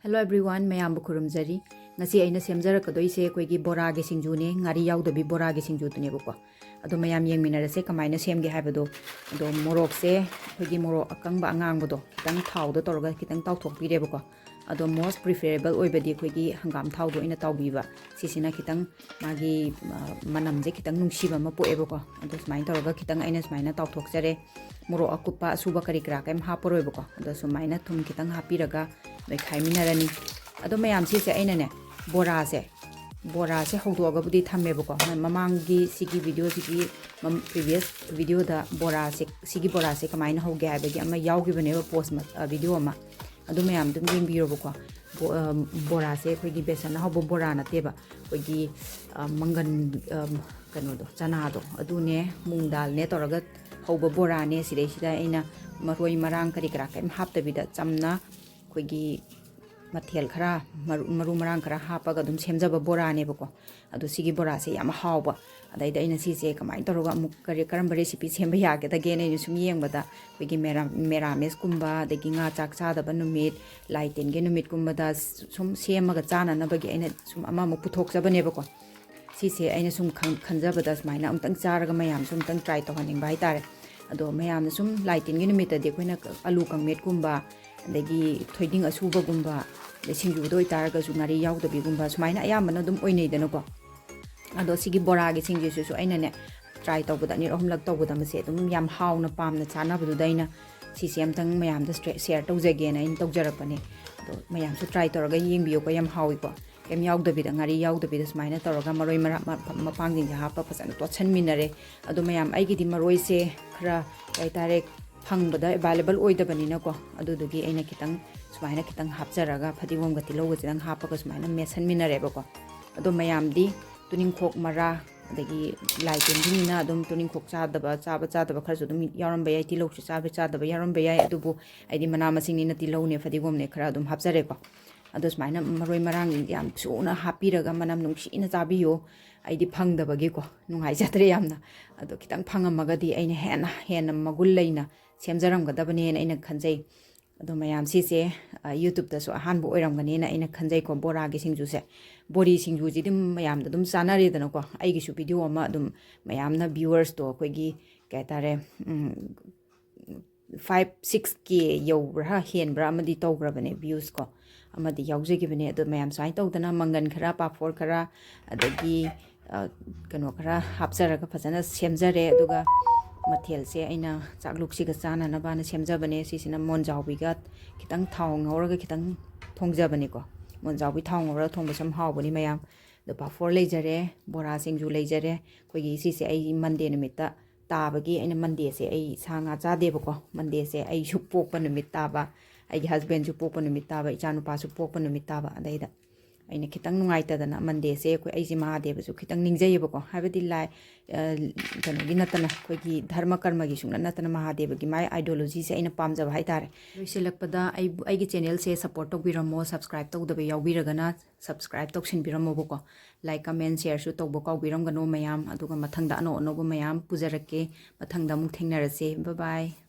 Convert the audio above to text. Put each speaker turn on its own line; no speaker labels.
Hello everyone, mayam bu khurumjari. Ngasi aina semjarakadoi koigi bora ge singju ne ngari yaudbi bora ge singju tune ko. Ado mayam yengminarase kamaina semge haibado. Ado morok se koigi morok akangba angangbodo kitang thawdo torga kitang tawthokpire ko. Ado most preferable oibadi koigi hangam thawdo ina tawbiba. Sisina kitang magi manamje kitang nungsiba ma poebo ko. Ado smain torga kitang aina smaina tawthokjare. Morok akupa suba kari kra kem haporoibo ko. Ado sumaina thum kitang hapiraga noi khaiminarani. Ado mayam si se aina ne bora se haudoga budi thammebo ko. Mamangi sigi video sigi previous video da bora se kamaina hoge habegi ama yaugibane post video ama. Ado mayam dum yengbirobo ko. Bora se koigi besan haubo bora na teba koigi mangan kanodo chana do adune mung dal ne toraga hauba bora ne sida aina maroi marang kari kra kem haptabida chamna koigi mathel khara maru marang khara hapaga dum semjaba bora ne bako adu sigi bora se yam hauba adaida aina si se kamai toroga amuk kari karamba recipe semba yage da gene ni sum yengbada koigi merames kumba degi nga chak cha da banumit laiten ge numit kumba da sum semaga chana na bagi aina sum ama mu puthok jaba ne bako si se aina sum khanjaba da smaina amtang charaga mayam sum tang try to haning bai tare ado mayam sum laiten ge numit de koina alu kangmet kumba degi thoiding asuba gumba de singju doi taraga su ngari yaudbi gumba sumaina ayamana dum oinei dana ko ado sigi bora ge singju su aina ne try tawbada ni rohum lak tawbada mase dum yam hauna pamna chana budu daina CCM tang mayam da share tawjage na in tawjarapane ado mayam su try toraga yengbiyo ko yam hawi ko kem yaudbi da ngari yaudbi da sumaina toraga maroi mapangjing ja hapa pasana to chanminare ado mayam aigi di maroi se khara kai tare phangbada available oidabani ko adudugi aina kitang sumaina kitang hapjaraga phadigom gati logo chang hapaga sumaina mesan minare ko ado mayam di tuning khok mara adagi laiten dinina adum tuning khok chadaba kharsu dum yaram bayai ti lokchu chadaba yaram bayai adubu aidi mana masing ni na ti lone phadigom ne khara dum hapjare ko ado sumaina maroi marang yam chuna hapiraga manam nungsi ina chabiyo aidi phangdabagi ko nungai jatre yamna ado kitang phangamaga di aina hena magul leina semjaramgadabane na aina khanjai ado mayam si se YouTube da so ahanbo oiramgani na aina khanjai ko bora gi singju se bori singju ji dim mayam da dum chanare dana ko aigi su video ama dum mayam na viewers to koigi kaitare 5-6k yobra henbra amadi tawgrabane views ko amadi yaujegibane ado mayam sai tawdana mangan khara pafor khara adagi kano khara hapjaraga phajana semjare aduga mathel se aina chakluk siga chana na bana semjabane sisina monjawbi ga kitang thau ngauraga kitang thongjabane ko monjawbi thau ngaura thongba sam hawbani mayam the pafor lejare bora singju lejare koigi sise ai mande numita tabagi aina mande se ai sanga chadeba ko mande se ai supokpa numit taba ai husband supokpa numit taba ichanu pa supokpa numit taba adaida aina kitang nungaitadana mande se ko ai ji mahadeva su kitang ningjayeba ko habedi lai kano gi natana koigi dharma karma gi sungna natana mahadeva gi mai ideology se aina pamjaba haitare loiselakpada ai gi channel se support tawbiramo subscribe tawdaba yawbiragana subscribe tawsinbiramo ko like comment share su tawbo kawbiramgano mayam aduga mathangda ano mayam pujarake mathangda mu thengnarase bye bye